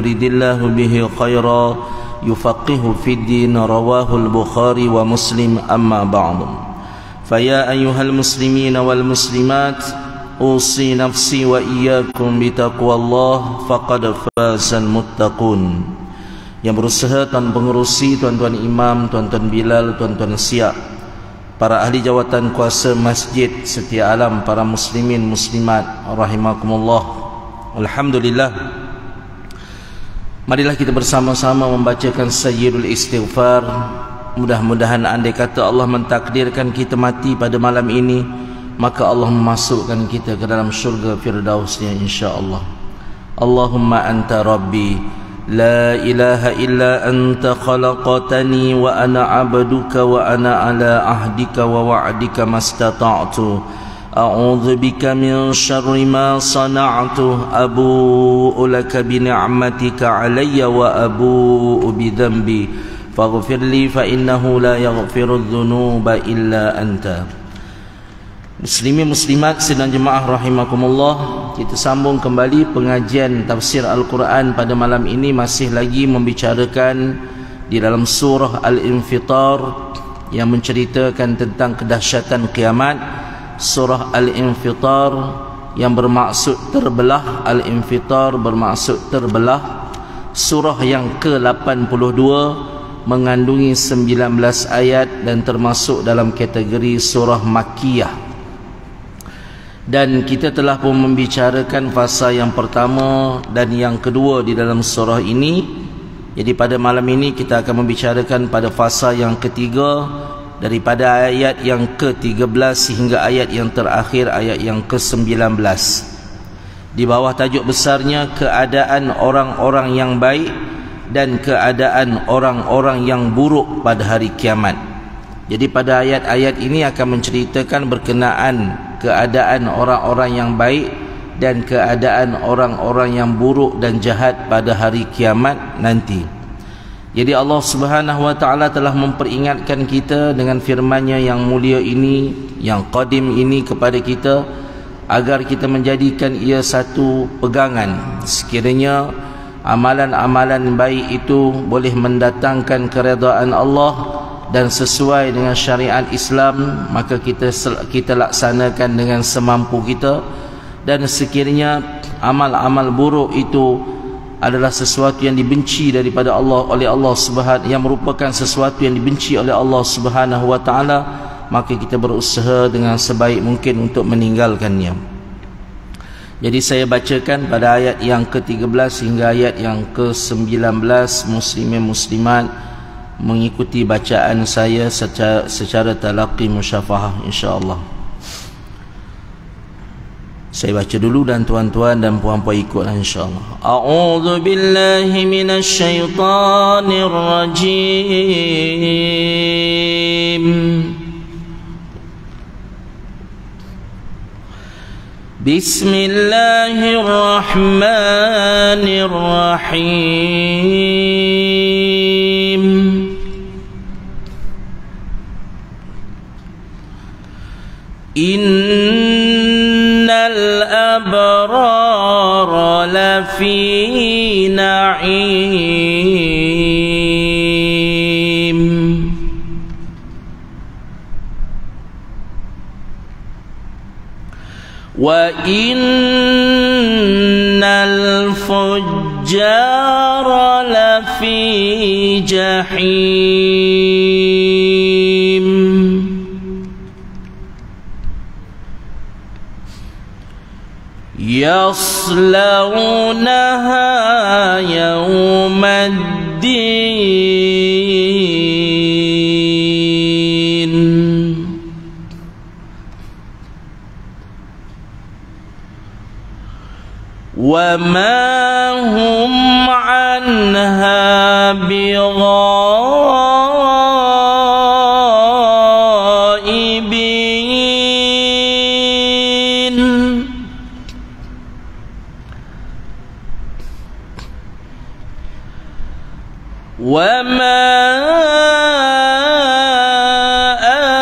يرد الله به خيرا يفقهه في الدين. رواه البخاري ومسلم. أما بعد، فيا أيها المسلمين والمسلمات، أوصي نفسي وإياكم بتقوى الله فقد فاز المتقون. Yang berusaha tuan pengurusi, tuan-tuan imam, tuan-tuan Bilal, tuan-tuan Siap, para ahli jawatan kuasa masjid setia alam, para muslimin muslimat rahimakumullah. Alhamdulillah, marilah kita bersama-sama membacakan sayyidul istighfar. Mudah-mudahan andai kata Allah mentakdirkan kita mati pada malam ini, maka Allah memasukkan kita ke dalam syurga firdausnya insya-Allah. Allahumma anta rabbi la ilaha illa anta khalaqtani wa ana abduka wa ana ala ahdika wa wa'dika mastata'tu. A'udzu bika min syarri ma sana'tu. Abu'u laka bi ni'matika 'alayya wa abu'u bi dhanbi faghfir li fa innahu la yaghfiru dzunuba illa anta. Muslimin muslimat sidang jemaah rahimakumullah, kita sambung kembali pengajian tafsir Al-Quran pada malam ini, masih lagi membicarakan di dalam surah Al-Infitar yang menceritakan tentang kedahsyatan kiamat. Surah Al-Infitar yang bermaksud terbelah, Al-Infitar bermaksud terbelah. Surah yang ke-82 mengandungi 19 ayat dan termasuk dalam kategori surah Makkiyah. Dan kita telah pun membicarakan fasa yang pertama dan yang kedua di dalam surah ini. Jadi pada malam ini kita akan membicarakan pada fasa yang ketiga, daripada ayat yang ke-13 sehingga ayat yang terakhir, ayat yang ke-19. Di bawah tajuk besarnya keadaan orang-orang yang baik dan keadaan orang-orang yang buruk pada hari kiamat. Jadi pada ayat-ayat ini akan menceritakan berkenaan keadaan orang-orang yang baik dan keadaan orang-orang yang buruk dan jahat pada hari kiamat nanti. Jadi Allah Subhanahu wa taala telah memperingatkan kita dengan firman-Nya yang mulia ini, yang qadim ini kepada kita, agar kita menjadikan ia satu pegangan. Sekiranya amalan-amalan baik itu boleh mendatangkan keredaan Allah dan sesuai dengan syariat Islam, maka kita laksanakan dengan semampu kita. Dan sekiranya amal-amal buruk itu adalah sesuatu yang dibenci daripada Allah, oleh Allah Subhanahu, yang merupakan sesuatu yang dibenci oleh Allah Subhanahu wa taala, maka kita berusaha dengan sebaik mungkin untuk meninggalkannya. Jadi saya bacakan pada ayat yang ke-13 hingga ayat yang ke-19. Muslimin muslimat mengikuti bacaan saya secara talaqi musyafahah insya-Allah. Saya baca dulu dan tuan-tuan dan puan-puan ikutlah insya-Allah. A'udzu billahi minasy syaithanir rajim. Bismillahirrahmanirrahim. Innal abrara lafi na'im wa innal fujjara lafi jahim yaslawnaha yawmaddin wa ma hum anha bighaibin wa ma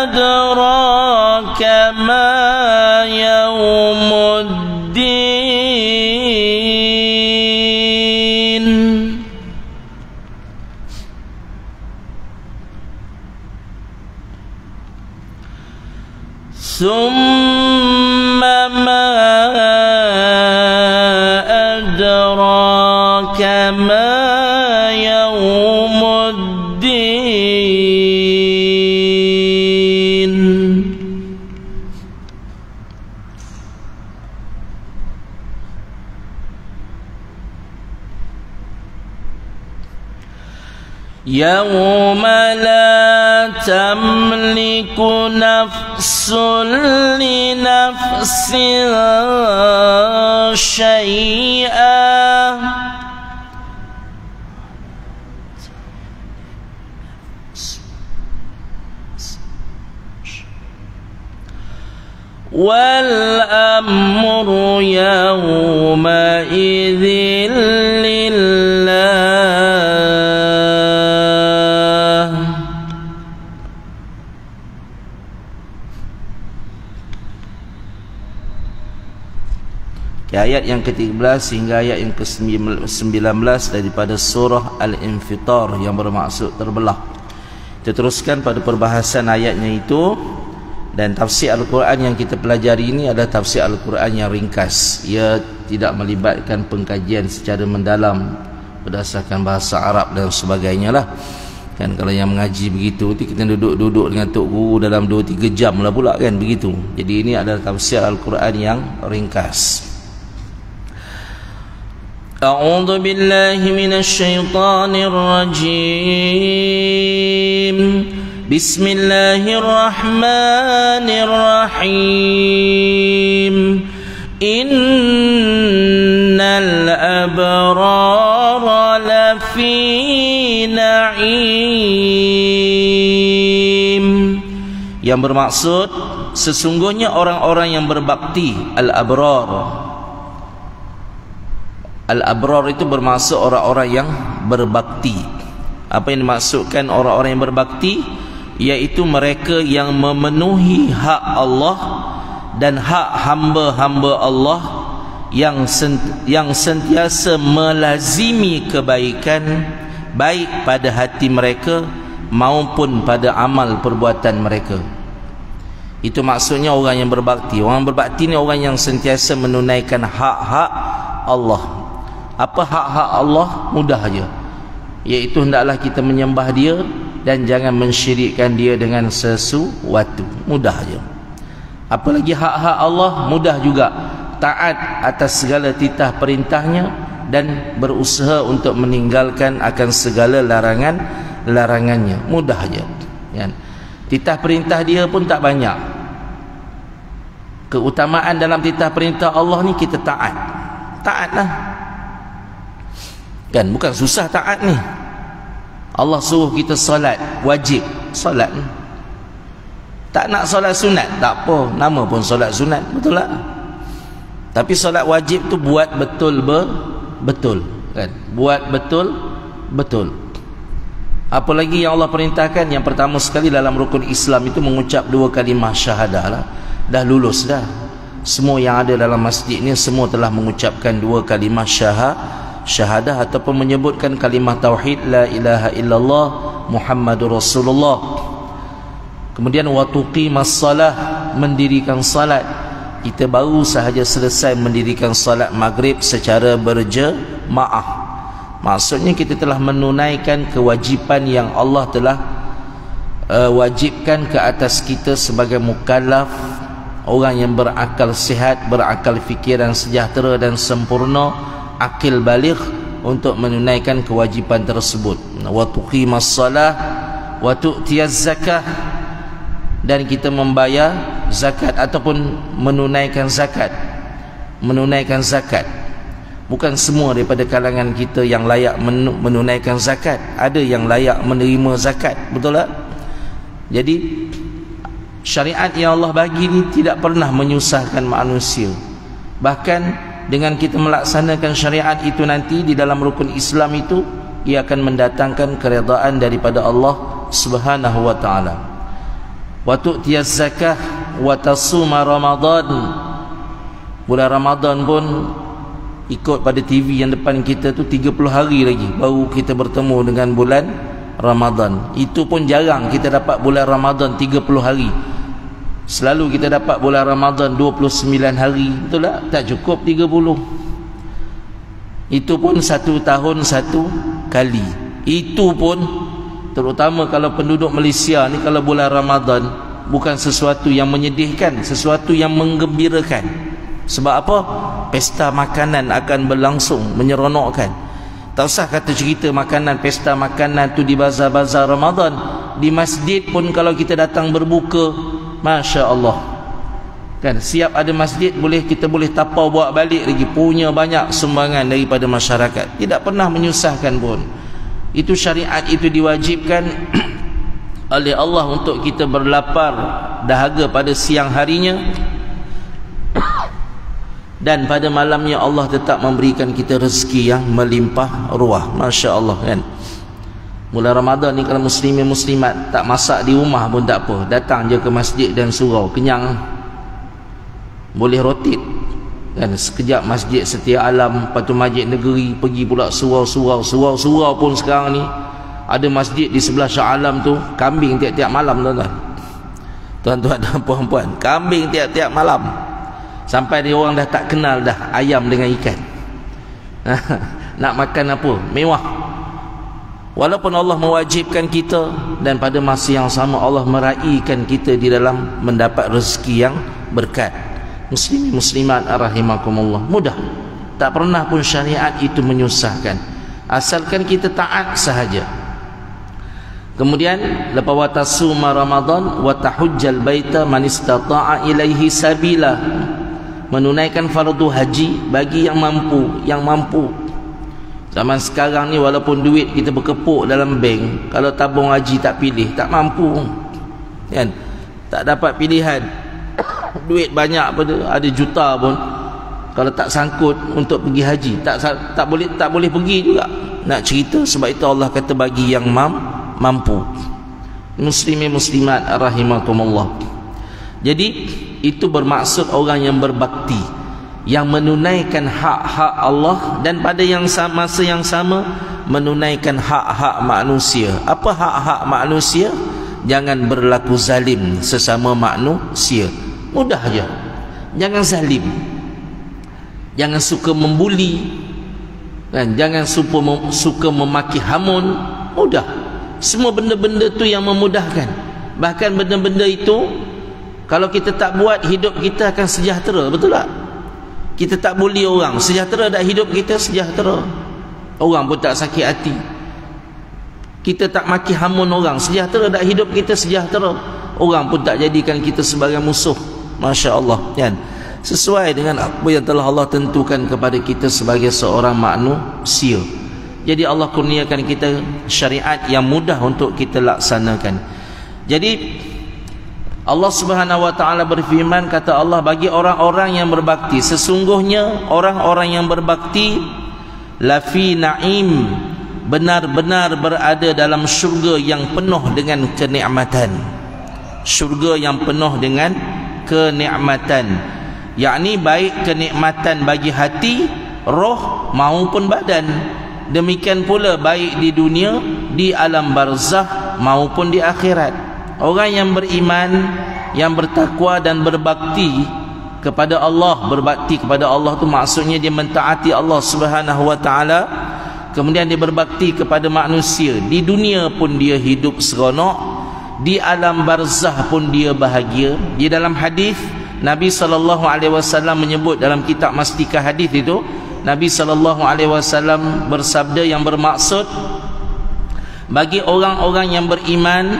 adraka ma yawmuddin Thumma ma adraka ma yaumuddin. Yawma la tamliku nafsun li nafsin syai'an wal amru yawma idzin lillah. Ayat yang ke-13 hingga ayat yang ke-19 daripada surah Al-Infitar yang bermaksud terbelah. Kita teruskan pada perbahasan ayatnya itu. Dan tafsir Al-Quran yang kita pelajari ini adalah tafsir Al-Quran yang ringkas. Ia tidak melibatkan pengkajian secara mendalam berdasarkan bahasa Arab dan sebagainya lah. Kan kalau yang mengaji begitu kita duduk-duduk dengan tok guru dalam 2-3 jam lah pula kan begitu. Jadi ini adalah tafsir Al-Quran yang ringkas. A'udzu billahi minasy syaithanir rajim. Bismillahirrahmanirrahim. Innal abrara lafi na'im. Yang bermaksud sesungguhnya orang-orang yang berbakti, al-abrar. Al-abrar itu bermaksud orang-orang yang berbakti. Apa yang dimaksudkan orang-orang yang berbakti? Iaitu mereka yang memenuhi hak Allah dan hak hamba-hamba Allah, yang sentiasa melazimi kebaikan baik pada hati mereka maupun pada amal perbuatan mereka. Itu maksudnya orang yang berbakti. Orang berbakti ni orang yang sentiasa menunaikan hak-hak Allah. Apa hak-hak Allah? Mudah aja, iaitu hendaklah kita menyembah dia dan jangan mensyirikkan dia dengan sesuatu. Mudah aja. Apalagi hak-hak Allah? Mudah juga. Taat atas segala titah perintahnya dan berusaha untuk meninggalkan akan segala larangannya. Mudah aja kan? Titah perintah dia pun tak banyak. Keutamaan dalam titah perintah Allah ni kita taat. Taatlah kan, bukan susah taat ni. Allah suruh kita solat wajib, solat. Tak nak solat sunat, tak apa, nama pun solat sunat, betul tak? Tapi solat wajib tu buat betul kan, buat betul. Apa lagi yang Allah perintahkan? Yang pertama sekali dalam rukun Islam itu mengucap 2 kalimah syahadah lah. Dah lulus dah. Semua yang ada dalam masjid ni semua telah mengucapkan 2 kalimah syahadah ataupun menyebutkan kalimah tauhid la ilaha illallah Muhammadur Rasulullah. Kemudian wa tuqimas salah, mendirikan salat. Kita baru sahaja selesai mendirikan salat maghrib secara berjemaah. Maksudnya kita telah menunaikan kewajipan yang Allah telah wajibkan ke atas kita sebagai mukallaf, orang yang berakal sihat, berakal fikiran sejahtera dan sempurna, akil baligh, untuk menunaikan kewajipan tersebut. Wa tuqimas salah wa tu'tiyaz zakah, dan kita membayar zakat ataupun menunaikan zakat. Menunaikan zakat. Bukan semua daripada kalangan kita yang layak menunaikan zakat. Ada yang layak menerima zakat, betul tak? Jadi syariat yang Allah bagi ni tidak pernah menyusahkan manusia. Bahkan dengan kita melaksanakan syariat itu nanti di dalam rukun Islam itu, ia akan mendatangkan keredaan daripada Allah Subhanahu wa taala. Wa tu'tiyaz zakah wa tasuma Ramadan. Bulan Ramadan pun ikut pada TV yang depan kita tu 30 hari lagi baru kita bertemu dengan bulan Ramadan. Itu pun jarang kita dapat bulan Ramadan 30 hari. Selalu kita dapat bulan Ramadan 29 hari, betul tak? Tak cukup 30. Itu pun satu tahun satu kali. Itu pun terutama kalau penduduk Malaysia ni, kalau bulan Ramadan bukan sesuatu yang menyedihkan, sesuatu yang menggembirakan. Sebab apa? Pesta makanan akan berlangsung, menyeronokkan. Tak usah kata cerita makanan, pesta makanan tu di bazar-bazar Ramadan. Di masjid pun kalau kita datang berbuka, Masya Allah, kan, siap ada masjid, kita boleh tapau bawa balik lagi, punya banyak sumbangan daripada masyarakat. Tidak pernah menyusahkan pun. Itu syariat itu diwajibkan oleh Allah untuk kita berlapar dahaga pada siang harinya, dan pada malamnya Allah tetap memberikan kita rezeki yang melimpah ruah. Masya Allah, kan. Bulan Ramadan ni kalau muslimin muslimat tak masak di rumah pun tak apa, datang je ke masjid dan surau, kenyang, boleh rotit, kan. Sekejap masjid Setia Alam, lepas tu masjid negeri, pergi pula surau pun sekarang ni ada masjid di sebelah Shah Alam tu, kambing tiap-tiap malam, tuan-tuan dan puan-puan, kambing tiap-tiap malam, sampai dia orang dah tak kenal dah ayam dengan ikan. Nak makan apa? Mewah. Walaupun Allah mewajibkan kita, dan pada masa yang sama Allah meraihkan kita di dalam mendapat rezeki yang berkat. Muslimin muslimat rahimakumullah, mudah. Tak pernah pun syariat itu menyusahkan, asalkan kita taat sahaja. Kemudian lepas watasuma Ramadan wa tahujjal baita man istata'a ilaihi sabila, menunaikan fardu haji bagi yang mampu. Zaman sekarang ni walaupun duit kita berkepuk dalam bank, kalau tabung haji tak pilih, tak mampu, kan? Tak dapat pilihan. Duit banyak pada ada juta pun, kalau tak sangkut untuk pergi haji, tak boleh pergi juga. Nak cerita sebab itu Allah kata bagi yang mampu. Muslimin muslimat rahimakumullah. Jadi itu bermaksud orang yang berbakti, yang menunaikan hak-hak Allah, dan pada masa yang sama menunaikan hak-hak manusia. Apa hak-hak manusia? Jangan berlaku zalim sesama manusia. Mudah aja. Jangan zalim, jangan suka membuli, dan jangan suka memaki hamun. Mudah. Semua benda-benda tu yang memudahkan. Bahkan benda-benda itu kalau kita tak buat, hidup kita akan sejahtera, betul tak? Kita tak bully orang, sejahtera dah hidup kita, sejahtera. Orang pun tak sakit hati. Kita tak maki hamun orang, sejahtera dah hidup kita, sejahtera. Orang pun tak jadikan kita sebagai musuh. Masya Allah, kan? Sesuai dengan apa yang telah Allah tentukan kepada kita sebagai seorang manusia. Jadi Allah kurniakan kita syariat yang mudah untuk kita laksanakan. Jadi Allah Subhanahu wa taala berfirman, kata Allah, bagi orang-orang yang berbakti, sesungguhnya orang-orang yang berbakti lafi na'im, benar-benar berada dalam syurga yang penuh dengan kenikmatan. Syurga yang penuh dengan kenikmatan, yakni baik kenikmatan bagi hati, roh maupun badan. Demikian pula baik di dunia, di alam barzah maupun di akhirat. Orang yang beriman, yang bertakwa dan berbakti kepada Allah, berbakti kepada Allah tu maksudnya dia mentaati Allah Subhanahu wa taala, kemudian dia berbakti kepada manusia. Di dunia pun dia hidup seronok, di alam barzah pun dia bahagia. Di dalam hadis Nabi SAW menyebut, dalam kitab Mastika Hadis itu, Nabi SAW bersabda yang bermaksud, bagi orang-orang yang beriman,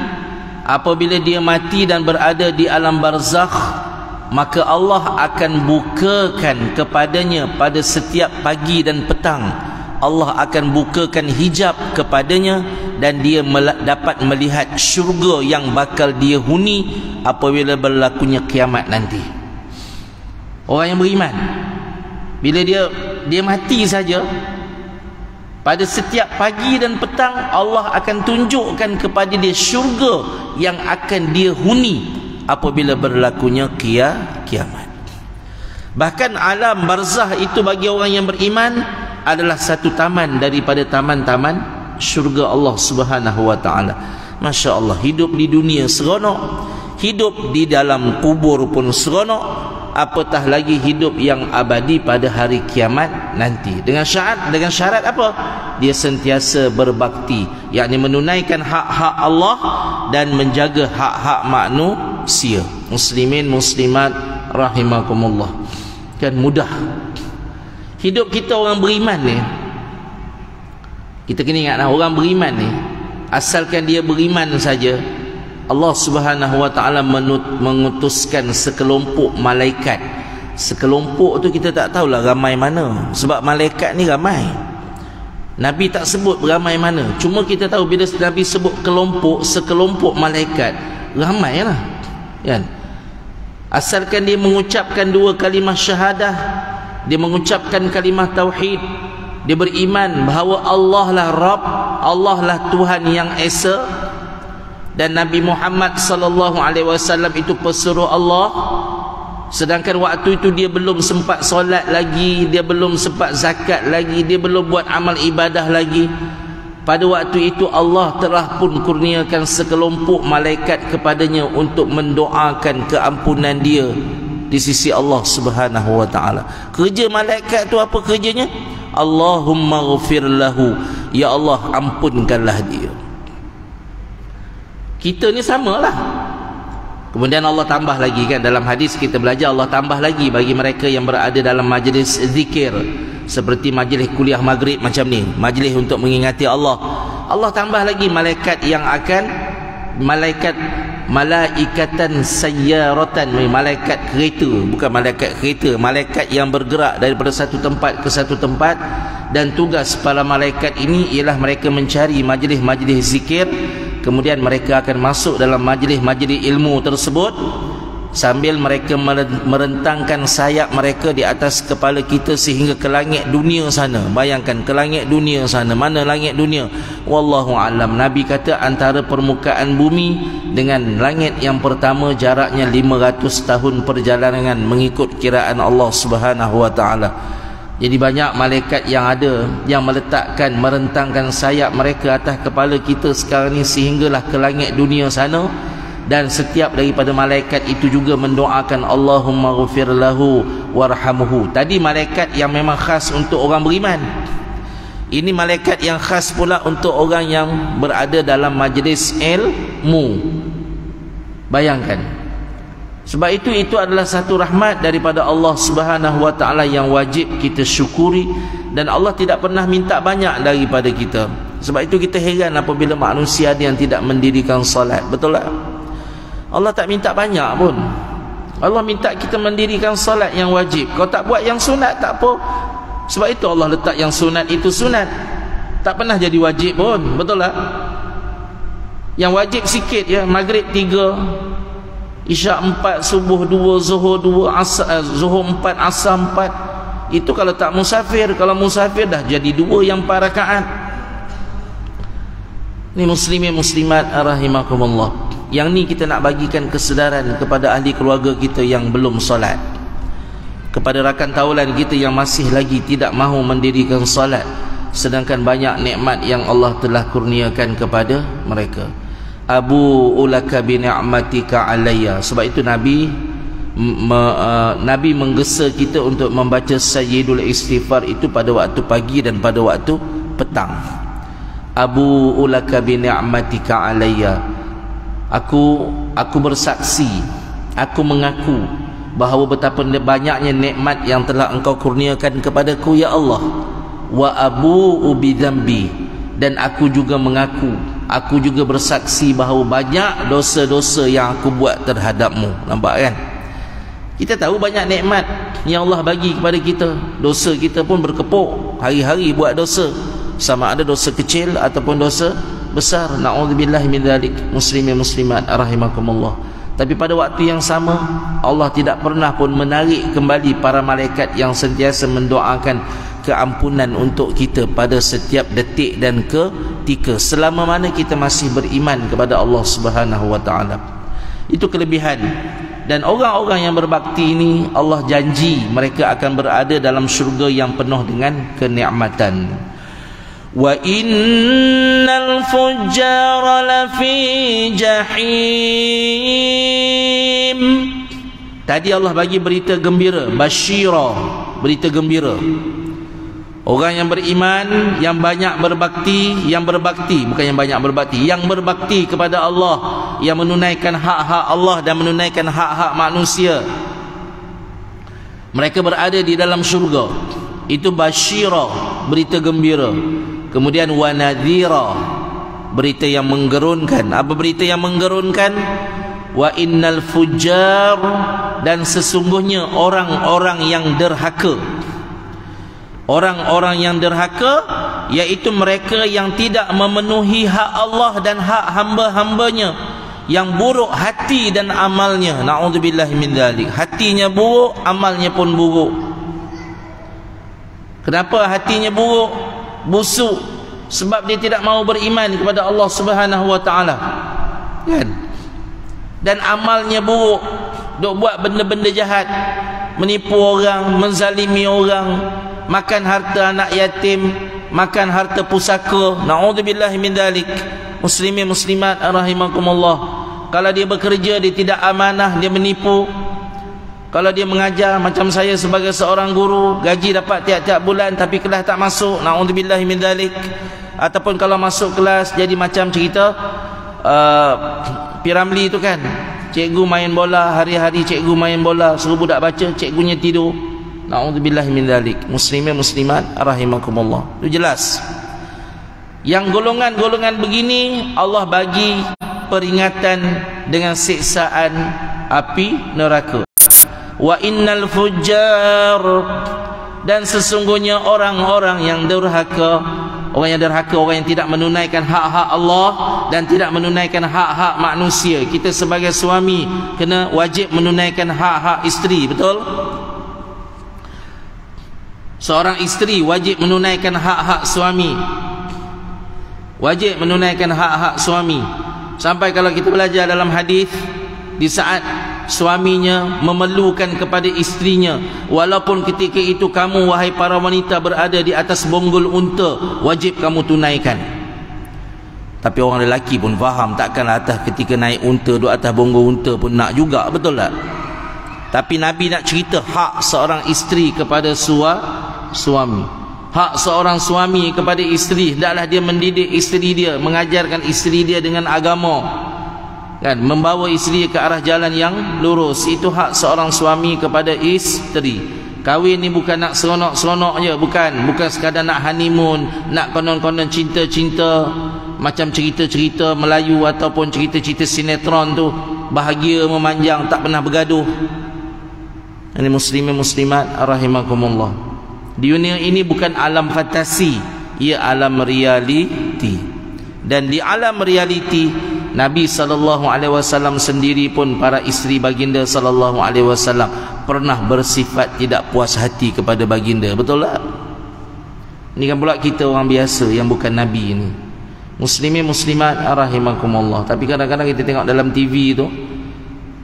apabila dia mati dan berada di alam barzakh, maka Allah akan bukakan kepadanya pada setiap pagi dan petang. Allah akan bukakan hijab kepadanya, dan dia dapat melihat syurga yang bakal dia huni apabila berlakunya kiamat nanti. Orang yang beriman, bila dia mati saja, pada setiap pagi dan petang Allah akan tunjukkan kepada dia syurga yang akan dia huni apabila berlakunya kiamat. Bahkan alam barzah itu bagi orang yang beriman adalah satu taman daripada taman-taman syurga Allah Subhanahu wa taala. Masya Allah, hidup di dunia seronok, hidup di dalam kubur pun seronok, apatah lagi hidup yang abadi pada hari kiamat nanti. Dengan syarat apa? Dia sentiasa berbakti, yakni menunaikan hak-hak Allah dan menjaga hak-hak manusia. Muslimin muslimat rahimakumullah. Kan mudah hidup kita orang beriman ni. Kita kena ingat, orang beriman ni, asalkan dia beriman saja, Allah Subhanahu wa taala mengutuskan sekelompok malaikat. Sekelompok tu kita tak tahulah ramai mana, sebab malaikat ni ramai. Nabi tak sebut ramai mana, cuma kita tahu bila Nabi sebut sekelompok malaikat, ramailah, kan? Asalkan dia mengucapkan dua kalimah syahadah, dia mengucapkan kalimah tauhid, dia beriman bahawa Allah lah Rabb, Allah lah Tuhan yang esa, dan Nabi Muhammad sallallahu alaihi wasallam itu pesuruh Allah. Sedangkan waktu itu dia belum sempat solat lagi, dia belum sempat zakat lagi, dia belum buat amal ibadah lagi. Pada waktu itu Allah telah pun kurniakan sekelompok malaikat kepadanya untuk mendoakan keampunan dia di sisi Allah Subhanahu wa taala. Kerja malaikat tu apa kerjanya? Allahumma ghfir lahu, ya Allah ampunkanlah dia. Kita ni samalah. Kemudian Allah tambah lagi, kan, dalam hadis kita belajar, Allah tambah lagi bagi mereka yang berada dalam majlis zikir, seperti majlis kuliah maghrib macam ni, majlis untuk mengingati Allah. Allah tambah lagi malaikat yang akan malaikatan sayyaratan, malaikat kereta, bukan malaikat kereta, malaikat yang bergerak daripada satu tempat ke satu tempat. Dan tugas para malaikat ini ialah mereka mencari majlis-majlis zikir. Kemudian mereka akan masuk dalam majlis-majlis ilmu tersebut sambil mereka merentangkan sayap mereka di atas kepala kita sehingga ke langit dunia sana. Bayangkan, ke langit dunia sana. Mana langit dunia? Wallahu alam. Nabi kata antara permukaan bumi dengan langit yang pertama jaraknya 500 tahun perjalanan mengikut kiraan Allah Subhanahu wa taala. Jadi banyak malaikat yang ada yang meletakkan, merentangkan sayap mereka atas kepala kita sekarang ni sehinggalah ke langit dunia sana. Dan setiap daripada malaikat itu juga mendoakan Allahumma ghfir lahu warhamhu. Tadi malaikat yang memang khas untuk orang beriman. Ini malaikat yang khas pula untuk orang yang berada dalam majlis ilmu. Bayangkan. Sebab itu adalah satu rahmat daripada Allah Subhanahu wa taala yang wajib kita syukuri, dan Allah tidak pernah minta banyak daripada kita. Sebab itu kita heran apabila manusia ada yang tidak mendirikan solat. Betul tak? Allah tak minta banyak pun. Allah minta kita mendirikan solat yang wajib. Kau tak buat yang sunat tak apa. Sebab itu Allah letak yang sunat itu sunat, tak pernah jadi wajib pun. Betul tak? Yang wajib sikit ya, maghrib 3, Isyak 4, subuh 2, zuhur 2, zuhur 4, asar 4. Itu kalau tak musafir. Kalau musafir dah jadi 2 yang 4 rakaat. Ini muslimin muslimat rahimakumullah. Yang ni kita nak bagikan kesedaran kepada ahli keluarga kita yang belum solat, kepada rakan taulan kita yang masih lagi tidak mahu mendirikan solat, sedangkan banyak nikmat yang Allah telah kurniakan kepada mereka. Abu ulaka bi ni'matika alayya. Sebab itu Nabi menggesa kita untuk membaca sayyidul istighfar itu pada waktu pagi dan pada waktu petang. Abu ulaka bi ni'matika alayya. Aku bersaksi, aku mengaku bahawa betapa banyaknya nikmat yang telah engkau kurniakan kepadaku ya Allah. Wa abu bi dzambi. Dan aku juga mengaku, aku juga bersaksi bahawa banyak dosa-dosa yang aku buat terhadapmu. Nampak kan? Kita tahu banyak nikmat yang Allah bagi kepada kita. Dosa kita pun berkepuk, hari-hari buat dosa, sama ada dosa kecil ataupun dosa besar. Na'udzubillah min dzalik. Muslimin muslimat rahimakumullah. Tapi pada waktu yang sama Allah tidak pernah pun menarik kembali para malaikat yang sentiasa mendoakan keampunan untuk kita pada setiap detik dan ketika selama mana kita masih beriman kepada Allah Subhanahu wa taala. Itu kelebihan. Dan orang-orang yang berbakti ini Allah janji mereka akan berada dalam syurga yang penuh dengan kenikmatan. Wa innal fujjara lafi jahim. Tadi Allah bagi berita gembira, basyira, berita gembira. Orang yang beriman, yang banyak berbakti, bukan yang banyak berbakti, yang berbakti kepada Allah, yang menunaikan hak-hak Allah dan menunaikan hak-hak manusia, mereka berada di dalam syurga. Itu basyira, berita gembira. Kemudian wa nadhira, berita yang menggerunkan. Apa berita yang menggerunkan? Wa innal fujjar, dan sesungguhnya orang-orang yang derhaka. Orang-orang yang derhaka yaitu mereka yang tidak memenuhi hak Allah dan hak hamba-hambanya, yang buruk hati dan amalnya. Na'udzubillahi min dzalik. Hatinya buruk, amalnya pun buruk. Kenapa hatinya buruk, busuk? Sebab dia tidak mau beriman kepada Allah Subhanahu wa taala, kan? Dan amalnya buruk, dok buat benda-benda jahat, menipu orang, menzalimi orang, makan harta anak yatim, makan harta pusaka. Na'udzubillahi min dzalik. Muslimin muslimat rahimakumullah, kalau dia bekerja dia tidak amanah, dia menipu. Kalau dia mengajar, macam saya sebagai seorang guru, gaji dapat tiap-tiap bulan tapi kelas tak masuk. Na'udzubillahi min dzalik. Ataupun kalau masuk kelas jadi macam cerita Piramli itu kan, cikgu main bola, hari-hari cikgu main bola, suruh budak baca, cikgunya tidur. Na'udzubillahi min dzalik. Muslimin muslimat rahimakumullah. Itu jelas. Yang golongan-golongan begini Allah bagi peringatan dengan siksaan api neraka. Wa innal fujjar, dan sesungguhnya orang-orang yang derhaka. Orang yang derhaka, orang yang tidak menunaikan hak-hak Allah dan tidak menunaikan hak-hak manusia. Kita sebagai suami kena wajib menunaikan hak-hak isteri, betul? Seorang isteri wajib menunaikan hak-hak suami, wajib menunaikan hak-hak suami. Sampai kalau kita belajar dalam hadis, di saat suaminya memerlukan kepada istrinya, walaupun ketika itu kamu wahai para wanita berada di atas bonggol unta, wajib kamu tunaikan. Tapi orang lelaki pun faham, takkan atas ketika naik unta, duduk atas bonggol unta pun nak juga, betul tak? Tapi Nabi nak cerita hak seorang isteri kepada suami. Hak seorang suami kepada isteri, hendaklah dia mendidik isteri dia, mengajarkan isteri dia dengan agama, kan, membawa isteri ke arah jalan yang lurus. Itu hak seorang suami kepada isteri. Kahwin ni bukan nak seronok-seronok je, bukan sekadar nak honeymoon, nak konon-konon cinta-cinta macam cerita-cerita Melayu ataupun cerita-cerita sinetron tu, bahagia memanjang, tak pernah bergaduh. Ini muslimin muslimat rahimakumullah. Di dunia ini bukan alam fantasi, ia alam realiti. Dan di alam realiti, Nabi SAW sendiri pun, para isteri baginda SAW pernah bersifat tidak puas hati kepada baginda, betul tak? Ini kan pula kita orang biasa yang bukan Nabi ini. Muslimin muslimat rahimakumullah. Tapi kadang-kadang kita tengok dalam TV tu,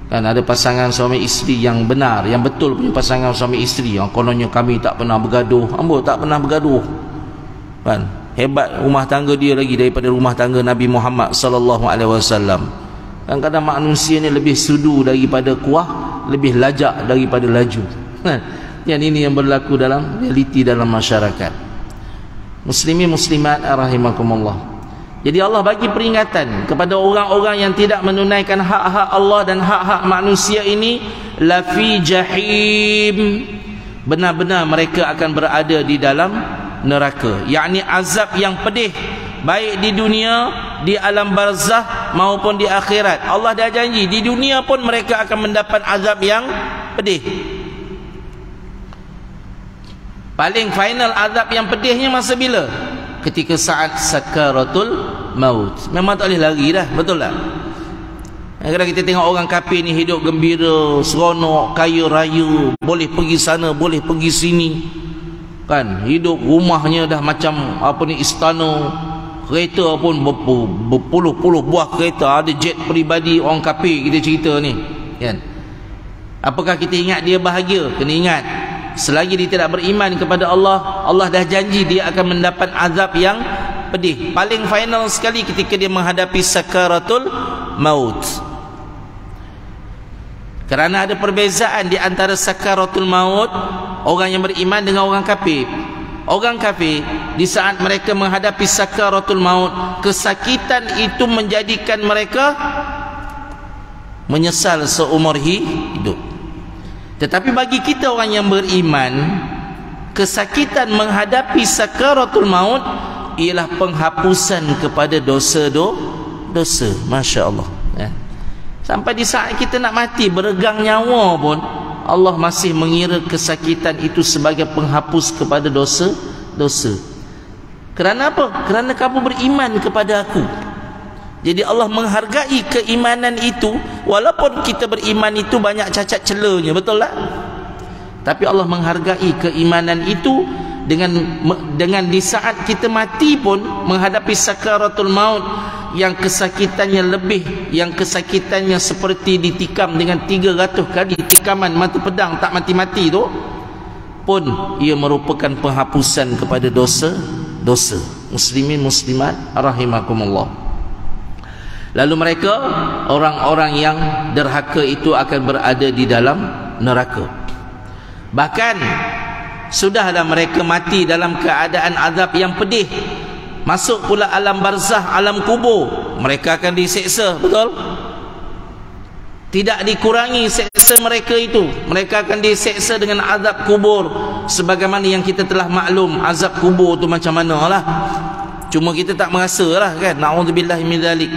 kan, ada pasangan suami isteri yang benar, yang betul punya pasangan suami isteri, yang kononnya kami tak pernah bergaduh. Ambo tak pernah bergaduh, kan? Hebat rumah tangga dia lagi daripada rumah tangga Nabi Muhammad SAW. Kadang-kadang manusia ni lebih sudu daripada kuah, lebih lajak daripada laju. Yang ini yang berlaku dalam realiti dalam masyarakat. Muslimin muslimat rahimakumullah. Jadi Allah bagi peringatan kepada orang-orang yang tidak menunaikan hak-hak Allah dan hak-hak manusia ini, lafi jahim, benar-benar mereka akan berada di dalam neraka, yakni azab yang pedih, baik di dunia, di alam barzah maupun di akhirat. Allah dah janji di dunia pun mereka akan mendapat azab yang pedih. Paling final azab yang pedihnya masa bila? Ketika saat sakaratul maut. Memang tak boleh lari dah, betul tak? Kadang-kadang kita tengok orang kafir ni hidup gembira, seronok, kaya raya, boleh pergi sana, boleh pergi sini, kan, hidup rumahnya dah macam apa ni, istana, kereta pun berpuluh-puluh buah kereta, ada jet peribadi orang kafir kita cerita ni, kan. Apakah kita ingat dia bahagia? Kena ingat, selagi dia tidak beriman kepada Allah, Allah dah janji dia akan mendapat azab yang pedih. Paling final sekali ketika dia menghadapi sakaratul maut. Kerana ada perbezaan di antara sakaratul maut orang yang beriman dengan orang kafir. Orang kafir di saat mereka menghadapi sakaratul maut, kesakitan itu menjadikan mereka menyesal seumur hidup. Tetapi bagi kita orang yang beriman, kesakitan menghadapi sakaratul maut ialah penghapusan kepada dosa. Masya Allah ya. Sampai di saat kita nak mati beregang nyawa pun Allah masih mengira kesakitan itu sebagai penghapus kepada dosa. Kerana apa? Kerana kamu beriman kepada aku. Jadi Allah menghargai keimanan itu, walaupun kita beriman itu banyak cacat celanya, betul tak? Tapi Allah menghargai keimanan itu dengan di saat kita mati pun menghadapi sakaratul maut yang kesakitannya lebih, yang kesakitannya seperti ditikam dengan 300 kali tikaman mata pedang tak mati-mati tu pun ia merupakan penghapusan kepada dosa. Muslimin muslimat rahimakumullah. Lalu mereka orang-orang yang derhaka itu akan berada di dalam neraka. Bahkan sudahlah mereka mati dalam keadaan azab yang pedih, masuk pula alam barzah, alam kubur, mereka akan diseksa, betul? Tidak dikurangi seksa mereka itu. Mereka akan diseksa dengan azab kubur. Sebagaimana yang kita telah maklum azab kubur tu macam mana lah. Cuma kita tak merasa lah kan. Na'udzubillahi min dzalik.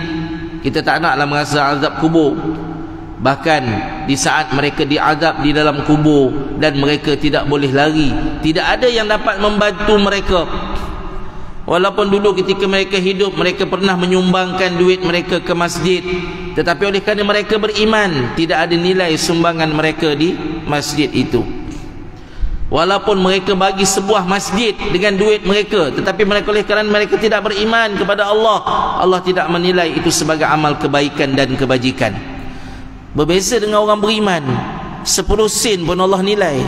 Kita tak naklah merasa azab kubur. Bahkan di saat mereka diazab di dalam kubur dan mereka tidak boleh lari, tidak ada yang dapat membantu mereka. Walaupun dulu ketika mereka hidup mereka pernah menyumbangkan duit mereka ke masjid, tetapi oleh kerana mereka beriman tidak ada nilai sumbangan mereka di masjid itu. Walaupun mereka bagi sebuah masjid dengan duit mereka, tetapi mereka oleh kerana mereka tidak beriman kepada Allah, Allah tidak menilai itu sebagai amal kebaikan dan kebajikan. Berbeza dengan orang beriman, 10 sen pun Allah nilai,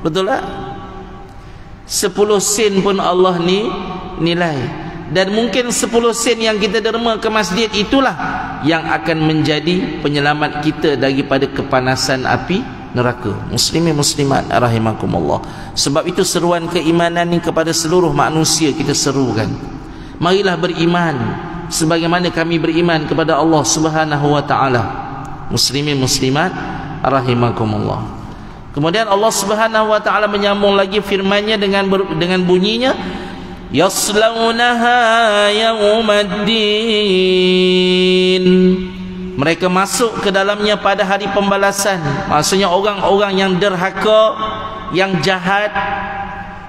betul tak? 10 sen pun Allah nilai. Dan mungkin 10 sen yang kita derma ke masjid itulah yang akan menjadi penyelamat kita daripada kepanasan api neraka. Muslimin muslimat rahimakumullah. Sebab itu seruan keimanan ni kepada seluruh manusia kita serukan. Marilah beriman sebagaimana kami beriman kepada Allah Subhanahu wa taala. Muslimin muslimat rahimakumullah. Kemudian Allah Subhanahu wa taala menyambung lagi firman-Nya dengan bunyinya, yaslaunaha yaumaddin. Mereka masuk ke dalamnya pada hari pembalasan. Maksudnya orang-orang yang derhaka, yang jahat,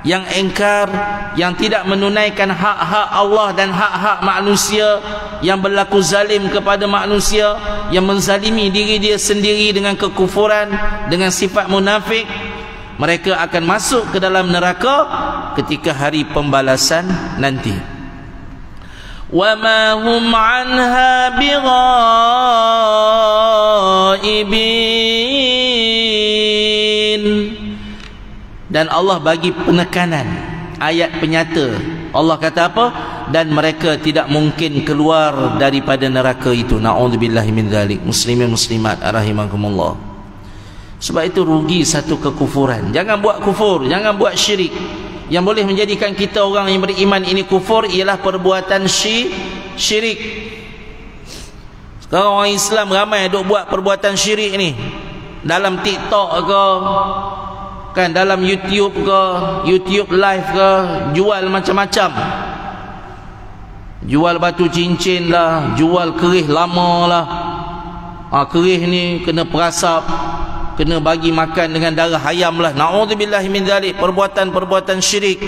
yang engkar, yang tidak menunaikan hak-hak Allah dan hak-hak manusia, yang berlaku zalim kepada manusia, yang menzalimi diri dia sendiri dengan kekufuran, dengan sifat munafik, mereka akan masuk ke dalam neraka ketika hari pembalasan nanti. Wa ma hum anha bighaibin. Dan Allah bagi penekanan, ayat penyata. Allah kata apa? Dan mereka tidak mungkin keluar daripada neraka itu. Na'udzubillahi min dzalik. Muslimin muslimat rahimakumullah. Sebab itu rugi satu kekufuran. Jangan buat kufur, jangan buat syirik. Yang boleh menjadikan kita orang yang beriman ini kufur ialah perbuatan syirik. Sekarang orang Islam ramai duk buat perbuatan syirik ni, dalam TikTok ke, kan, dalam YouTube ke, YouTube live ke, jual macam-macam. Jual batu cincin lah, jual kerih lama lah. Kerih ni kena perasap, kena bagi makan dengan darah ayam lah. Na'udzubillahi min dzalik. Perbuatan-perbuatan syirik.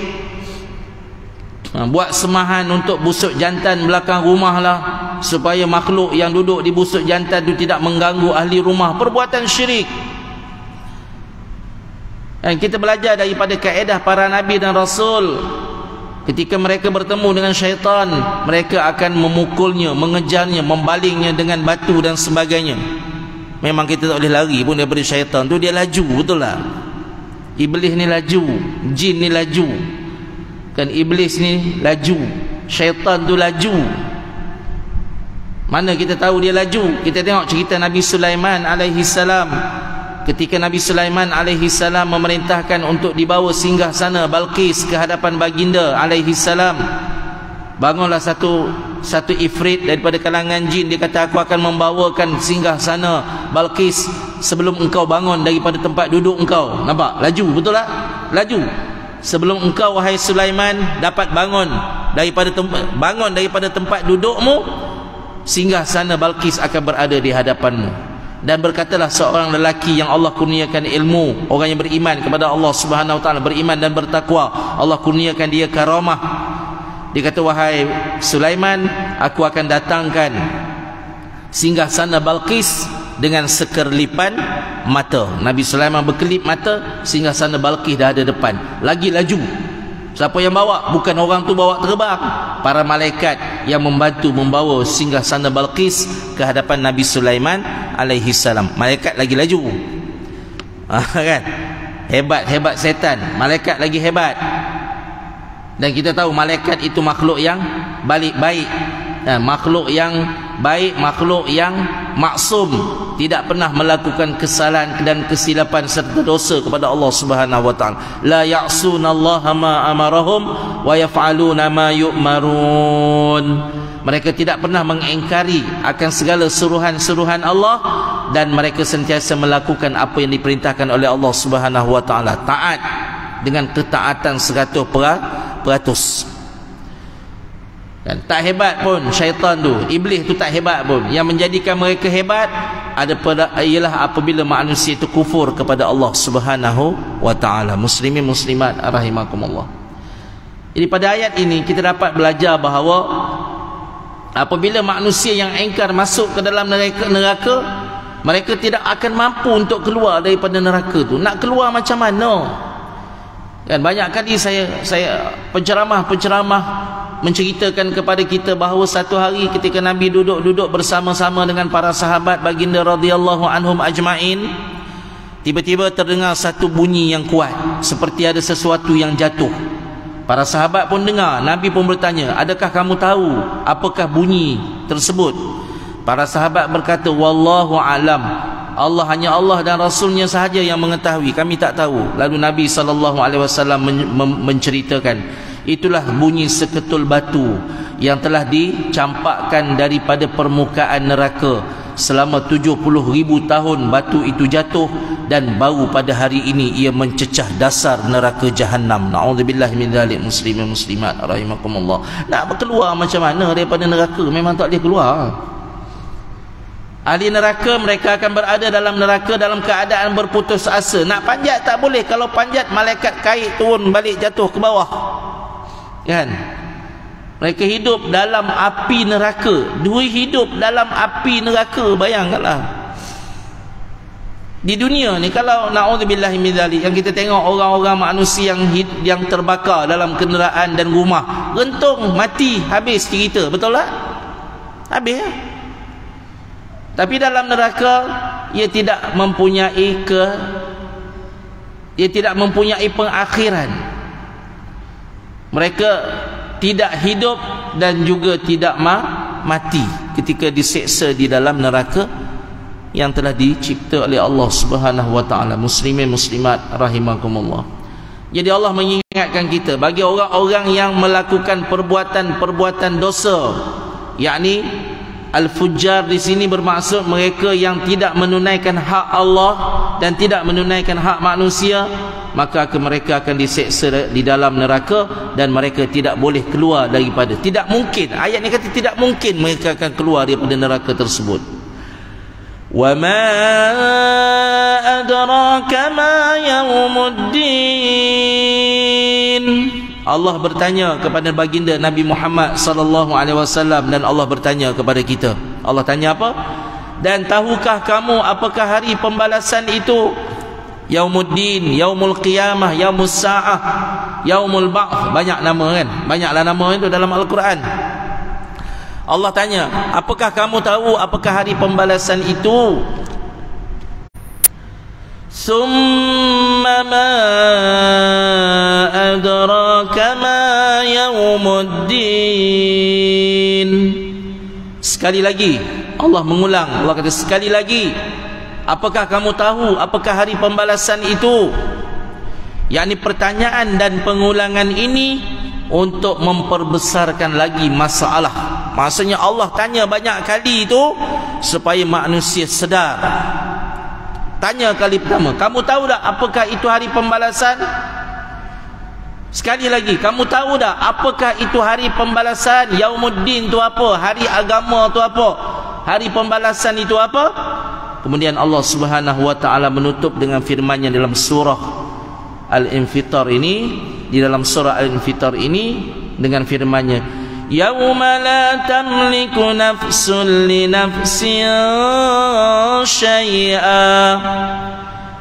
Buat semahan untuk busuk jantan belakang rumah lah, supaya makhluk yang duduk di busuk jantan itu tidak mengganggu ahli rumah. Perbuatan syirik. Dan kita belajar daripada kaedah para nabi dan rasul. Ketika mereka bertemu dengan syaitan, mereka akan memukulnya, mengejarnya, membalingnya dengan batu dan sebagainya. Memang kita tak boleh lari pun daripada syaitan tu. Dia laju, betul lah. Iblis ni laju, jin ni laju, kan, iblis ni laju. syaitan tu laju. Mana kita tahu dia laju? Kita tengok cerita Nabi Sulaiman alaihi salam. Ketika Nabi Sulaiman alaihi salam memerintahkan untuk dibawa singgah sana Balqis ke hadapan baginda alaihi salam, bangunlah satu ifrit daripada kalangan jin. Dia kata, aku akan membawakan singgah sana Balqis sebelum engkau bangun daripada tempat duduk engkau. Nampak? Laju, betul tak? Laju. Sebelum engkau wahai Sulaiman dapat bangun daripada tempat dudukmu, singgah sana Balqis akan berada di hadapanmu. Dan berkatalah seorang lelaki yang Allah kurniakan ilmu, orang yang beriman kepada Allah Subhanahu wa taala, beriman dan bertakwa, Allah kurniakan dia karamah. Dia kata, wahai Sulaiman, aku akan datangkan singgah sana Balqis dengan sekerlipan mata. Nabi Sulaiman berkelip mata, singgah sana Balqis dah ada depan. Lagi laju. Siapa yang bawa? Bukan orang tu bawa terbang. Para malaikat yang membantu membawa singgah sana Balqis ke hadapan Nabi Sulaiman alaihi salam. Malaikat lagi laju. Kan? Hebat setan. Malaikat lagi hebat. Dan kita tahu malaikat itu makhluk yang baik, makhluk yang baik, makhluk yang maksum, tidak pernah melakukan kesalahan dan kesilapan serta dosa kepada Allah Subhanahu wa taala. La ya'sunallaha ma amarahum wa yaf'aluna ma yu'marun. Mereka tidak pernah mengingkari akan segala suruhan-suruhan Allah, dan mereka sentiasa melakukan apa yang diperintahkan oleh Allah Subhanahu wa taala. Taat dengan ketaatan 100%. Dan tak hebat pun syaitan tu, iblis tu tak hebat pun. Yang menjadikan mereka hebat ialah apabila manusia itu kufur kepada Allah Subhanahu wa taala. Muslimin muslimat rahimakumullah. Jadi pada ayat ini kita dapat belajar bahawa apabila manusia yang ingkar masuk ke dalam neraka, mereka tidak akan mampu untuk keluar daripada neraka tu. Nak keluar macam mana? Dan banyak kali saya penceramah menceritakan kepada kita bahawa satu hari ketika Nabi duduk bersama-sama dengan para sahabat baginda radhiyallahu anhum ajmain, tiba-tiba terdengar satu bunyi yang kuat, seperti ada sesuatu yang jatuh. Para sahabat pun dengar. Nabi pun bertanya, adakah kamu tahu apakah bunyi tersebut? Para sahabat berkata, wallahu alam, hanya Allah dan Rasulnya sahaja yang mengetahui, kami tak tahu. Lalu Nabi SAW menceritakan, itulah bunyi seketul batu yang telah dicampakkan daripada permukaan neraka. Selama 70,000 tahun batu itu jatuh, dan baru pada hari ini ia mencecah dasar neraka Jahannam. Na'udzubillah min dzalik. Muslimin muslimat rahimakumullah. Nak keluar macam mana daripada neraka? Memang tak boleh keluar. Ahli neraka, mereka akan berada dalam neraka dalam keadaan berputus asa. Nak panjat tak boleh. Kalau panjat, malaikat kait turun balik jatuh ke bawah. Kan? Mereka hidup dalam api neraka. Dua hidup dalam api neraka. Bayangkanlah. Di dunia ni, kalau na'udzubillahi min dzalik, yang kita tengok orang-orang manusia yang terbakar dalam kenderaan dan rumah, rentung, mati, habis cerita. Betul tak? Habis ya? Tapi dalam neraka, ia tidak mempunyai pengakhiran. Mereka tidak hidup dan juga tidak mati ketika diseksa di dalam neraka yang telah dicipta oleh Allah Subhanahu wa taala. Muslimin muslimat rahimakumullah. Jadi Allah mengingatkan kita, bagi orang-orang yang melakukan perbuatan dosa, yakni al-fujjar di sini bermaksud mereka yang tidak menunaikan hak Allah dan tidak menunaikan hak manusia, maka mereka akan diseksa di dalam neraka dan mereka tidak boleh keluar daripada. Tidak mungkin, ayat ini kata tidak mungkin mereka akan keluar daripada neraka tersebut. Wa ma adraka ma yaumuddin. Allah bertanya kepada baginda Nabi Muhammad sallallahu alaihi wasallam, dan Allah bertanya kepada kita. Allah tanya apa? Dan tahukah kamu apakah hari pembalasan itu? Yaumuddin, yaumul qiyamah, yaumus saah, yaumul ba'ts. Banyak nama kan? Banyaklah nama itu dalam Al-Quran. Allah tanya, apakah kamu tahu apakah hari pembalasan itu? Summa ma adraka ma yaumul yaumuddin. Sekali lagi Allah mengulang, Allah kata sekali lagi, apakah kamu tahu apakah hari pembalasan itu? Yakni pertanyaan dan pengulangan ini untuk memperbesarkan lagi masalah. Maksudnya Allah tanya banyak kali itu supaya manusia sedar. Tanya kali pertama, kamu tahu tak apakah itu hari pembalasan? Sekali lagi, kamu tahu tak apakah itu hari pembalasan? Yaumuddin itu apa? Hari agama itu apa? Hari pembalasan itu apa? Kemudian Allah Subhanahu wa taala menutup dengan firman-Nya dalam surah Al-Infitar ini, di dalam surah Al-Infitar ini dengan firman-Nya, yauma la tamliku nafsun li nafsin syai'a,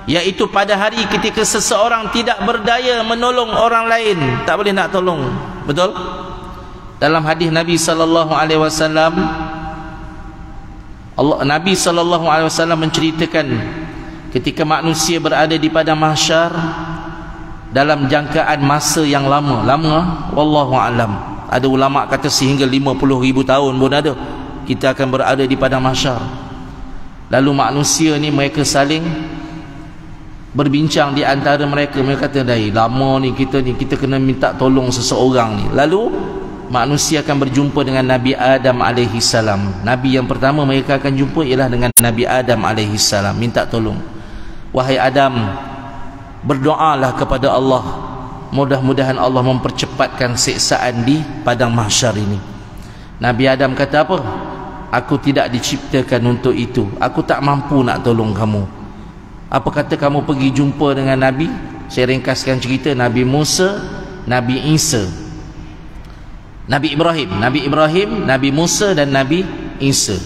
yaitu pada hari ketika seseorang tidak berdaya menolong orang lain, tak boleh nak tolong. Betul? Dalam hadis Nabi sallallahu alaihi wasallam, Nabi sallallahu alaihi wasallam menceritakan ketika manusia berada di padang mahsyar dalam jangkaan masa yang lama wallahu alam. Ada ulama kata sehingga 50,000 tahun pun ada kita akan berada di padang mahsyar. Lalu manusia ni mereka saling berbincang di antara mereka. Mereka kata, "Dai, lama ni kita kena minta tolong seseorang ni." Lalu manusia akan berjumpa dengan Nabi Adam alaihi salam. Nabi yang pertama mereka akan jumpa ialah dengan Nabi Adam alaihi salam, minta tolong. Wahai Adam, berdoalah kepada Allah, mudah-mudahan Allah mempercepatkan siksaan di padang mahsyar ini. Nabi Adam kata apa? Aku tidak diciptakan untuk itu, aku tak mampu nak tolong kamu. Apa kata kamu pergi jumpa dengan Nabi? Saya ringkaskan cerita, Nabi Musa, Nabi Isa, Nabi Ibrahim, Nabi Musa dan Nabi Isa.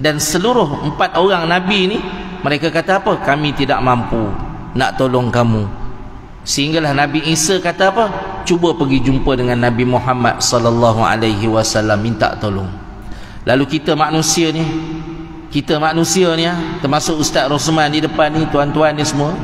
Dan seluruh 4 orang Nabi ni mereka kata apa? Kami tidak mampu nak tolong kamu. Sehinggalah Nabi Isa kata apa? Cuba pergi jumpa dengan Nabi Muhammad sallallahu alaihi wasallam, minta tolong. Lalu kita manusia ni termasuk Ustaz Rosman di depan ni, tuan-tuan ni semua,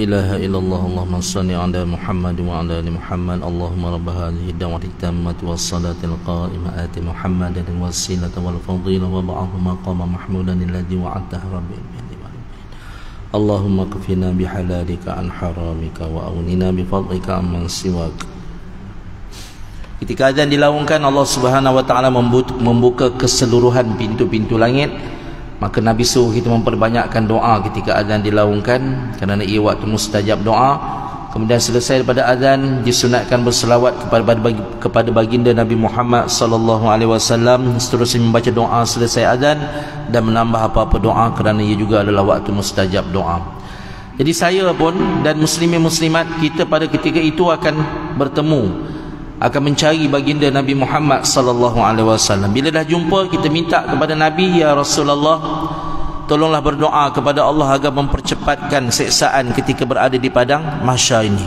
ilaha illallah. Allahumma salli ala Muhammad wa ala ali Muhammad. Allahumma rabb hadhihi ad-da'wati at-tammati was-salati al-qa'imati ati Muhammadan al-wasilata wal fadila wa ba'athu maqama mahmudan alladhi wa'adtahu rabbi. Allahumma kfina bihalalika an haramika wa awnina bifadlika amman siwak. Ketika azan dilaungkan, Allah Subhanahu wa taala membuka keseluruhan pintu-pintu langit. Maka Nabi suruh kita memperbanyakkan doa ketika azan dilaungkan, kerana ia waktu mustajab doa. Kemudian selesai daripada azan, disunatkan berselawat kepada baginda Nabi Muhammad sallallahu alaihi wasallam, seterusnya membaca doa selesai azan dan menambah apa-apa doa, kerana ia juga adalah waktu mustajab doa. Jadi saya pun dan muslimin muslimat, kita pada ketika itu akan bertemu, akan mencari baginda Nabi Muhammad sallallahu alaihi wasallam. Bila dah jumpa, kita minta kepada Nabi, ya Rasulullah, tolonglah berdoa kepada Allah agar mempercepatkan siksaan ketika berada di padang mahsyar ini.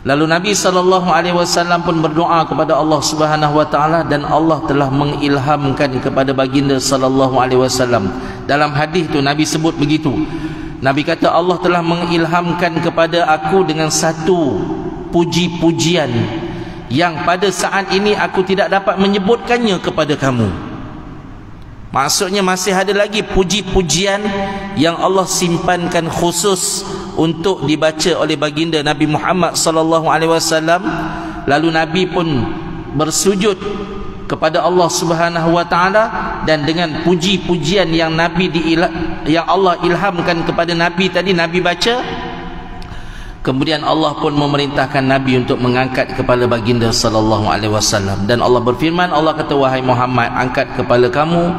Lalu Nabi sallallahu alaihi wasallam pun berdoa kepada Allah Subhanahu wa taala, dan Allah telah mengilhamkan kepada baginda sallallahu alaihi wasallam. Dalam hadis tu Nabi sebut begitu. Nabi kata, Allah telah mengilhamkan kepada aku dengan satu puji-pujian yang pada saat ini aku tidak dapat menyebutkannya kepada kamu. Maksudnya masih ada lagi puji-pujian yang Allah simpankan khusus untuk dibaca oleh baginda Nabi Muhammad sallallahu alaihi wasallam. Lalu Nabi pun bersujud kepada Allah Subhanahu wa taala, dan dengan puji-pujian yang yang Allah ilhamkan kepada Nabi tadi, Nabi baca. Kemudian Allah pun memerintahkan Nabi untuk mengangkat kepala baginda sallallahu alaihi wasallam, dan Allah berfirman, Allah kata, wahai Muhammad, angkat kepala kamu,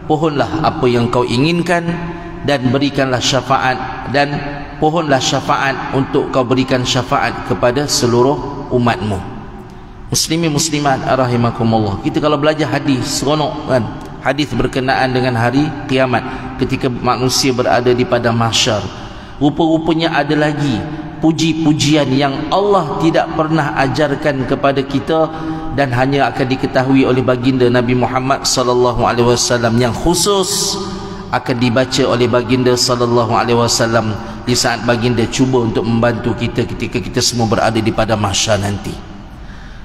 pohonlah apa yang kau inginkan, dan berikanlah syafaat, dan pohonlah syafaat untuk kau berikan syafaat kepada seluruh umatmu. Muslimin muslimat rahimakumullah, kita kalau belajar hadis seronok kan, hadis berkenaan dengan hari kiamat ketika manusia berada di padang mahsyar. Rupa-rupanya ada lagi puji-pujian yang Allah tidak pernah ajarkan kepada kita, dan hanya akan diketahui oleh baginda Nabi Muhammad sallallahu alaihi wasallam, yang khusus akan dibaca oleh baginda sallallahu alaihi wasallam di saat baginda cuba untuk membantu kita ketika kita semua berada di padang mahsyar nanti.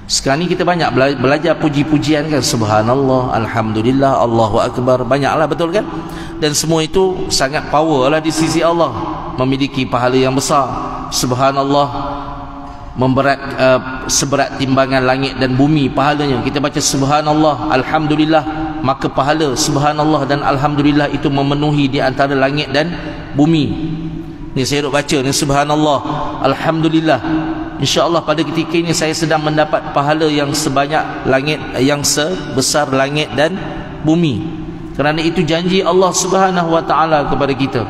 Sekarang ni kita banyak belajar puji-pujian kan, subhanallah, alhamdulillah, Allahu akbar, banyaklah, betul kan? Dan semua itu sangat power lah di sisi Allah, memiliki pahala yang besar. Subhanallah seberat timbangan langit dan bumi pahalanya. Kita baca subhanallah, alhamdulillah, maka pahala subhanallah dan alhamdulillah itu memenuhi di antara langit dan bumi. Ni saya duk baca ni, subhanallah, alhamdulillah, insya-Allah pada ketika ini saya sedang mendapat pahala yang sebanyak langit, yang sebesar langit dan bumi. Kerana itu janji Allah Subhanahu wa taala kepada kita.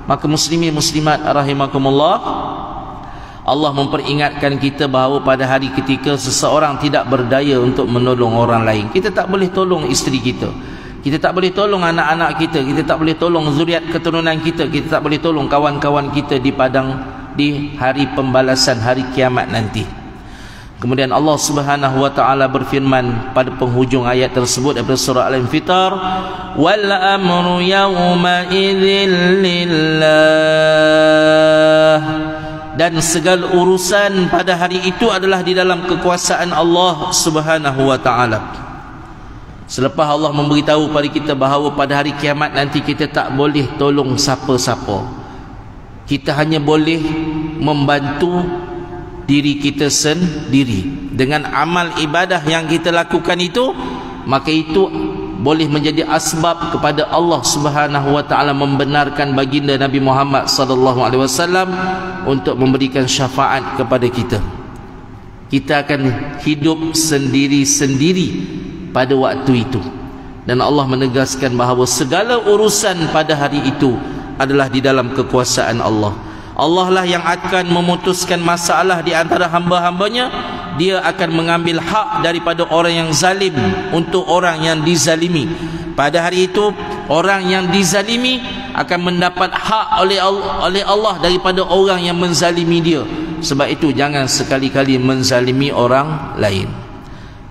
Maka muslimin muslimat rahimakumullah, Allah memperingatkan kita bahawa pada hari ketika seseorang tidak berdaya untuk menolong orang lain, kita tak boleh tolong isteri kita, kita tak boleh tolong anak-anak kita, kita tak boleh tolong zuriat keturunan kita, kita tak boleh tolong kawan-kawan kita di hari pembalasan, hari kiamat nanti. Kemudian Allah Subhanahu wa taala berfirman pada penghujung ayat tersebut daripada surah Al-Infitar, wal amru yawma idzil lillah, dan segala urusan pada hari itu adalah di dalam kekuasaan Allah Subhanahu wa taala. Selepas Allah memberitahu pada kita bahawa pada hari kiamat nanti kita tak boleh tolong siapa-siapa, kita hanya boleh membantu diri kita sendiri dengan amal ibadah yang kita lakukan itu, maka itu boleh menjadi asbab kepada Allah Subhanahu wa taala membenarkan baginda Nabi Muhammad sallallahu alaihi wasallam untuk memberikan syafaat kepada kita. Kita akan hidup sendiri-sendiri pada waktu itu, dan Allah menegaskan bahawa segala urusan pada hari itu adalah di dalam kekuasaan Allah. Allah lah yang akan memutuskan masalah di antara hamba-hambanya. Dia akan mengambil hak daripada orang yang zalim untuk orang yang dizalimi. Pada hari itu orang yang dizalimi akan mendapat hak oleh Allah daripada orang yang menzalimi dia. Sebab itu jangan sekali-kali menzalimi orang lain.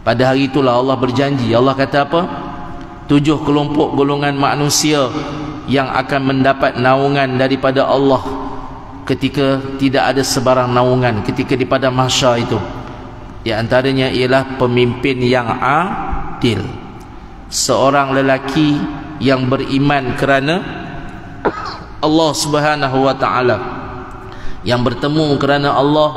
Pada hari itulah Allah berjanji. Allah kata apa? 7 kelompok golongan manusia yang akan mendapat naungan daripada Allah ketika tidak ada sebarang naungan, ketika di padang mahsyar itu. Di antaranya ialah pemimpin yang adil, seorang lelaki yang beriman kerana Allah Subhanahu wa taala, yang bertemu kerana Allah,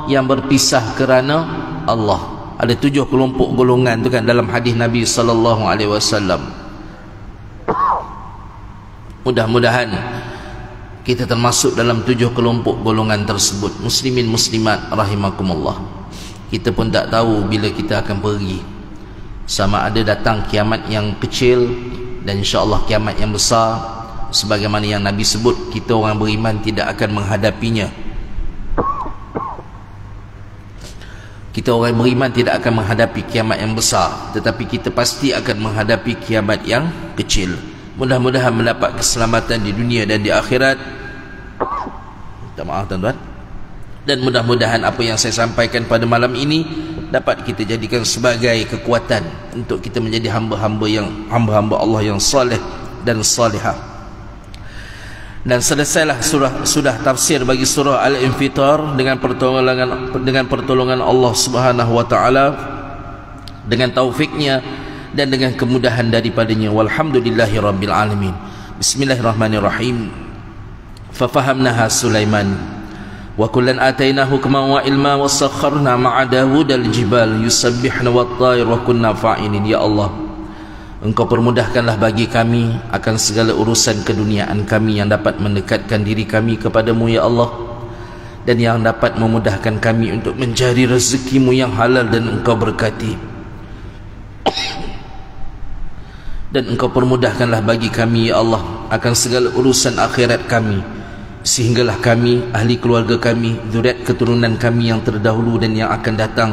yang berpisah kerana Allah. Ada 7 kelompok golongan tu kan dalam hadis Nabi sallallahu alaihi wasallam. Mudah-mudahan kita termasuk dalam 7 kelompok golongan tersebut. Muslimin muslimat rahimakumullah. Kita pun tak tahu bila kita akan pergi. Sama ada datang kiamat yang kecil dan insya-Allah kiamat yang besar, sebagaimana yang Nabi sebut, kita orang beriman tidak akan menghadapinya. Kita orang beriman tidak akan menghadapi kiamat yang besar, tetapi kita pasti akan menghadapi kiamat yang kecil. Mudah-mudahan mendapat keselamatan di dunia dan di akhirat. Minta maaf tuan-tuan. Dan mudah-mudahan apa yang saya sampaikan pada malam ini dapat kita jadikan sebagai kekuatan untuk kita menjadi hamba-hamba Allah yang saleh dan salihah. Dan selesailah sudah tafsir bagi surah Al-Infitar dengan pertolongan Allah Subhanahu wa taala, dengan taufiknya dan dengan kemudahan daripadanya. Walhamdulillahi rabbil alamin. Bismillahirrahmanirrahim. Fafahamnaha Sulaiman wa kullan atainahu hukman wa ilma wa sakharna ma'a Dawud al-jibal yusabbihna wat-tayr wa kunna fa'ilin. Ya Allah, Engkau permudahkanlah bagi kami akan segala urusan keduniaan kami yang dapat mendekatkan diri kami kepadamu ya Allah, dan yang dapat memudahkan kami untuk mencari rezekimu yang halal dan Engkau berkati. Dan Engkau permudahkanlah bagi kami ya Allah akan segala urusan akhirat kami, sehinggalah kami, ahli keluarga kami, zuriat keturunan kami yang terdahulu dan yang akan datang,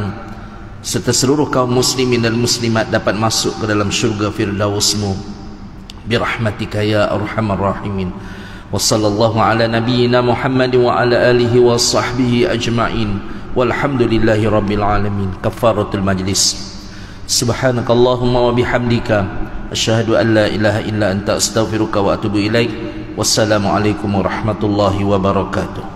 serta seluruh kaum muslimin dan muslimat dapat masuk ke dalam syurga firdausmu birahmatika ya arhamar rahimin. Wa sallallahu ala nabiyyina Muhammad wa ala alihi wa sahbihi ajma'in. Walhamdulillahi rabbil alamin. Kafaratul majlis. Subhanakallahumma wa bihamdika asyhadu an la ilaha illa anta astaghfiruka wa atubu ilaik. Wassalamualaikum warahmatullahi wabarakatuh.